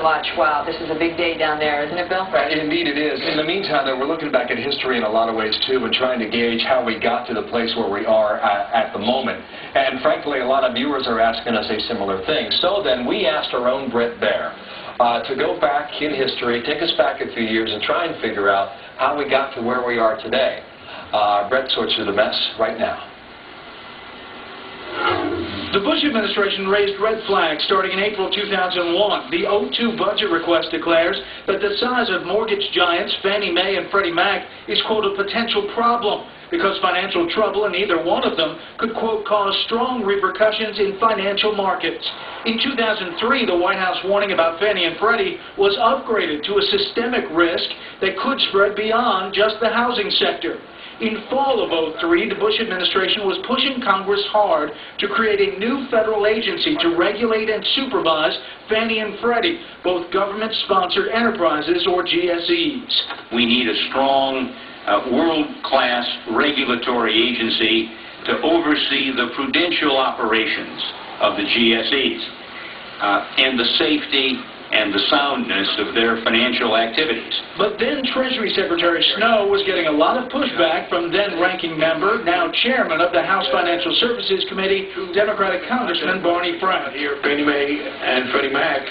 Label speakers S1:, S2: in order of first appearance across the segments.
S1: much. Wow, this is a big day down there, isn't it, Bill?
S2: Indeed it is. In the meantime, though, we're looking back at history in a lot of ways, too, and trying to gauge how we got to the place where we are at the moment. And frankly, a lot of viewers are asking us a similar thing. So then we asked our own Brett Baer to go back in history, take us back a few years, and try and figure out how we got to where we are today. Brett sorts through the mess right now.
S3: The Bush administration raised red flags starting in April 2001. The 02 budget request declares that the size of mortgage giants Fannie Mae and Freddie Mac is, quote, a potential problem because financial trouble in either one of them could, quote, cause strong repercussions in financial markets. In 2003, the White House warning about Fannie and Freddie was upgraded to a systemic risk that could spread beyond just the housing sector. In fall of 03, the Bush administration was pushing Congress hard to create a new federal agency to regulate and supervise Fannie and Freddie, both government-sponsored enterprises, or GSEs.
S4: We need a strong, world-class regulatory agency to oversee the prudential operations of the GSEs and the safety and the soundness of their financial activities.
S3: But then Treasury Secretary Snow was getting a lot of pushback from then-ranking member, now chairman of the House Financial Services Committee, Democratic Congressman Barney.
S5: Fannie Mae and Freddie Mac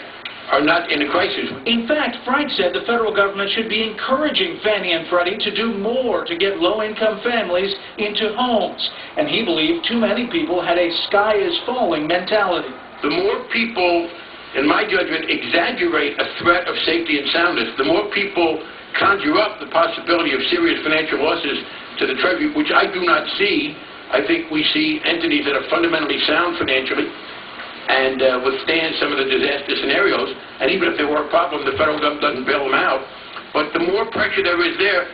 S5: are not in a crisis.
S3: In fact, Frank said the federal government should be encouraging Fannie and Freddie to do more to get low-income families into homes. And he believed too many people had a sky-is-falling mentality.
S5: The more people, in my judgment, exaggerate a threat of safety and soundness, the more people conjure up the possibility of serious financial losses to the Treasury, which I do not see. I think we see entities that are fundamentally sound financially and withstand some of the disaster scenarios. And even if there were a problem, the federal government doesn't bail them out. But the more pressure there is there,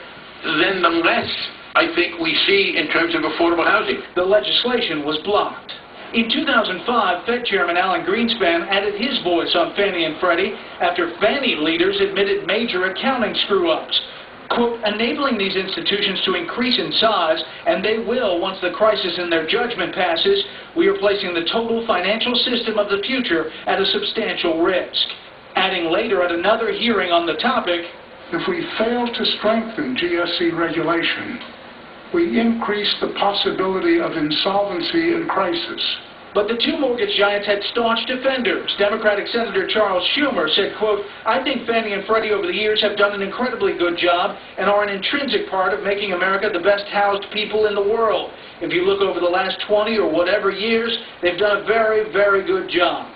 S5: then the less I think we see in terms of affordable housing.
S3: The legislation was blocked. In 2005, Fed Chairman Alan Greenspan added his voice on Fannie and Freddie after Fannie leaders admitted major accounting screw-ups. Quote, enabling these institutions to increase in size, and they will once the crisis in their judgment passes, we are placing the total financial system of the future at a substantial risk. Adding later at another hearing on the topic,
S6: if we fail to strengthen GSE regulation, we increase the possibility of insolvency and crisis.
S3: But the two mortgage giants had staunch defenders. Democratic Senator Charles Schumer said, quote, I think Fannie and Freddie over the years have done an incredibly good job and are an intrinsic part of making America the best housed people in the world. If you look over the last 20 or whatever years, they've done a very, very good job.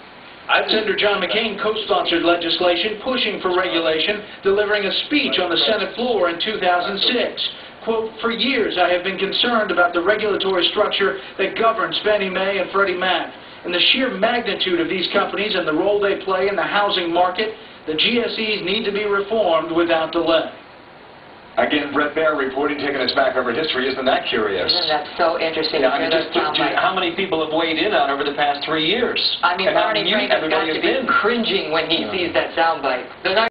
S3: Senator John McCain co-sponsored legislation pushing for regulation, delivering a speech on the Senate floor in 2006. Quote, for years I have been concerned about the regulatory structure that governs Fannie Mae and Freddie Mac. And the sheer magnitude of these companies and the role they play in the housing market, the GSEs need to be reformed without delay.
S2: Again, Brett Baer reporting, taking us back over history. Isn't that curious?
S1: Isn't that so interesting?
S2: Yeah, I mean, how many people have weighed in on over the past 3 years?
S1: I mean, Barney Frank has got to be cringing when he sees that soundbite.